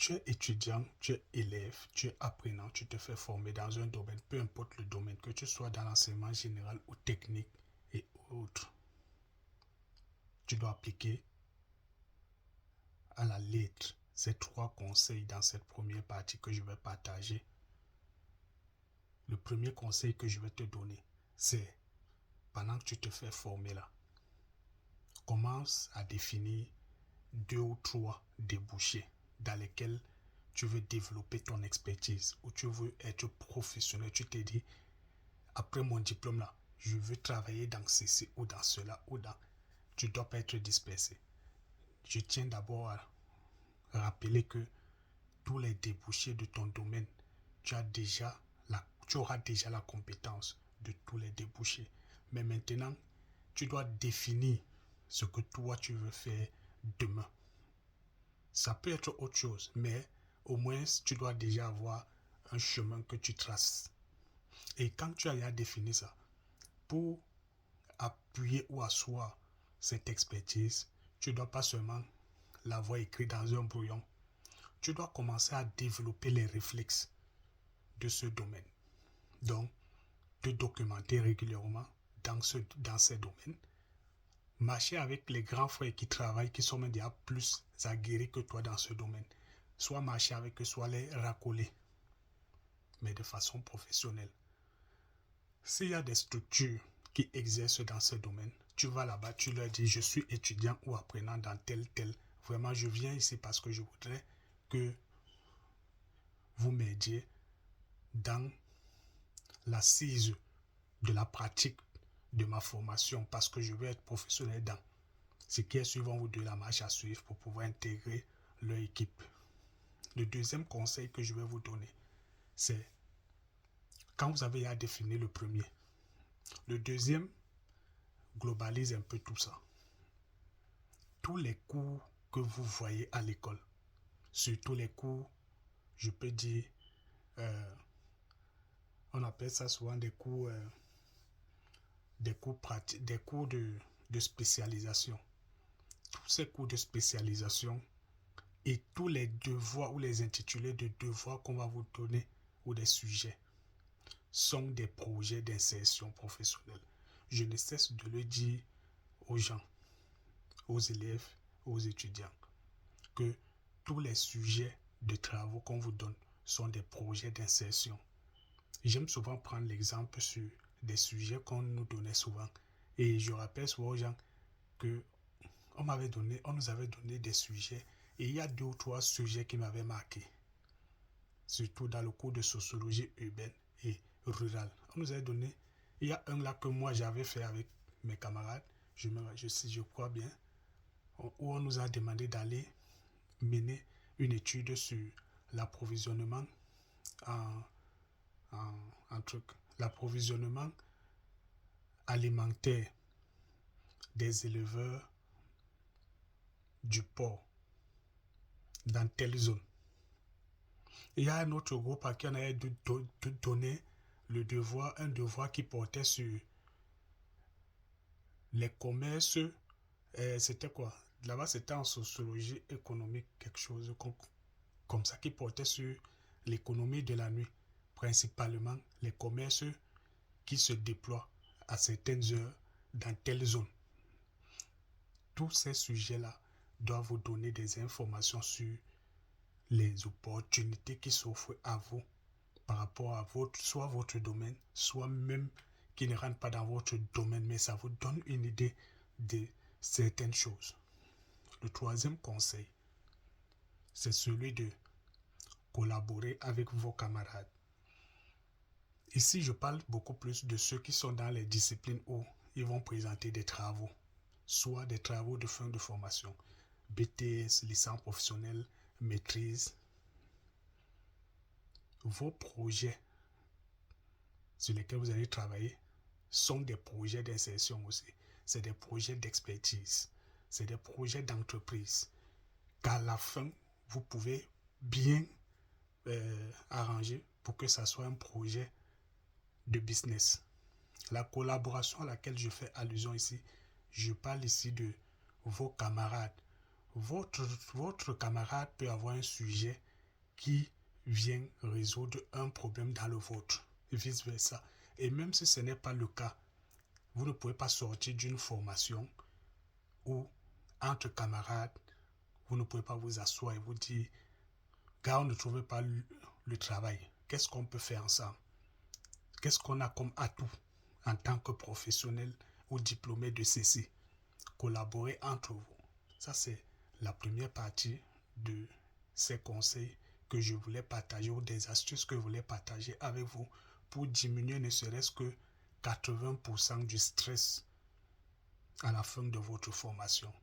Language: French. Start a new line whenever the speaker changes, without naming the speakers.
Tu es étudiant, tu es élève, tu es apprenant, tu te fais former dans un domaine, peu importe le domaine, que tu sois dans l'enseignement général ou technique et autres. Tu dois appliquer à la lettre ces 3 conseils dans cette première partie que je vais partager. Le premier conseil que je vais te donner, c'est pendant que tu te fais former là, commence à définir 2 ou 3 débouchés dans lesquels tu veux développer ton expertise ou tu veux être professionnel. Tu te dis, après mon diplôme là, je veux travailler dans ceci ou dans cela ou dans... Tu ne dois pas être dispersé. Je tiens d'abord à rappeler que tous les débouchés de ton domaine, tu auras déjà la compétence de tous les débouchés. Mais maintenant, tu dois définir ce que toi tu veux faire demain. Ça peut être autre chose, mais au moins tu dois déjà avoir un chemin que tu traces. Et quand tu as défini ça, pour appuyer ou asseoir cette expertise, tu ne dois pas seulement l'avoir écrit dans un brouillon. Tu dois commencer à développer les réflexes de ce domaine. Donc, te documenter régulièrement dans ces domaines. Marcher avec les grands frères qui travaillent, qui sont même déjà plus aguerris que toi dans ce domaine. Soit marcher avec eux, soit les racoler, mais de façon professionnelle. S'il y a des structures qui exercent dans ce domaine, tu vas là-bas, tu leur dis, je suis étudiant ou apprenant dans tel. Vraiment, je viens ici parce que je voudrais que vous m'aidiez dans l'assise de la pratique de ma formation parce que je veux être professionnel dans ce qui est suivant vous de la marche à suivre pour pouvoir intégrer leur équipe. Le deuxième conseil que je vais vous donner, c'est quand vous avez à définir le premier. Le deuxième globalise un peu tout ça. Tous les cours que vous voyez à l'école, surtout les cours, je peux dire, on appelle ça souvent des cours pratiques, des cours de spécialisation. Tous ces cours de spécialisation et tous les devoirs ou les intitulés de devoirs qu'on va vous donner ou des sujets sont des projets d'insertion professionnelle. Je ne cesse de le dire aux gens, aux élèves, aux étudiants, que tous les sujets de travaux qu'on vous donne sont des projets d'insertion. J'aime souvent prendre l'exemple sur des sujets qu'on nous donnait souvent. Et je rappelle souvent aux gens que on nous avait donné des sujets et il y a 2 ou 3 sujets qui m'avaient marqué. Surtout dans le cours de sociologie urbaine et rurale. On nous avait donné, il y a un là que moi j'avais fait avec mes camarades, je crois bien, où on nous a demandé d'aller mener une étude sur l'approvisionnement l'approvisionnement alimentaire des éleveurs du porc dans telle zone. Il y a un autre groupe à qui on avait donné un devoir qui portait sur les commerces. C'était quoi? Là-bas, c'était en sociologie économique, quelque chose comme ça, qui portait sur l'économie de la nuit. Principalement les commerces qui se déploient à certaines heures dans telle zone. Tous ces sujets-là doivent vous donner des informations sur les opportunités qui s'offrent à vous par rapport à soit votre domaine, soit même qui ne rentrent pas dans votre domaine, mais ça vous donne une idée de certaines choses. Le troisième conseil, c'est celui de collaborer avec vos camarades. Ici, je parle beaucoup plus de ceux qui sont dans les disciplines où ils vont présenter des travaux, soit des travaux de fin de formation, BTS, licence professionnelle, maîtrise. Vos projets sur lesquels vous allez travailler sont des projets d'insertion aussi. C'est des projets d'expertise. C'est des projets d'entreprise. Qu'à la fin, vous pouvez bien arranger pour que ça soit un projet de business. La collaboration à laquelle je fais allusion ici, je parle ici de vos camarades. Votre camarade peut avoir un sujet qui vient résoudre un problème dans le vôtre, et vice-versa. Et même si ce n'est pas le cas, vous ne pouvez pas sortir d'une formation où, entre camarades, vous ne pouvez pas vous asseoir et vous dire, gars, on ne trouve pas le travail. Qu'est-ce qu'on peut faire ensemble? Qu'est-ce qu'on a comme atout en tant que professionnel ou diplômé de ceci? Collaborer entre vous. Ça, c'est la première partie de ces conseils que je voulais partager ou des astuces que je voulais partager avec vous pour diminuer ne serait-ce que 80% du stress à la fin de votre formation.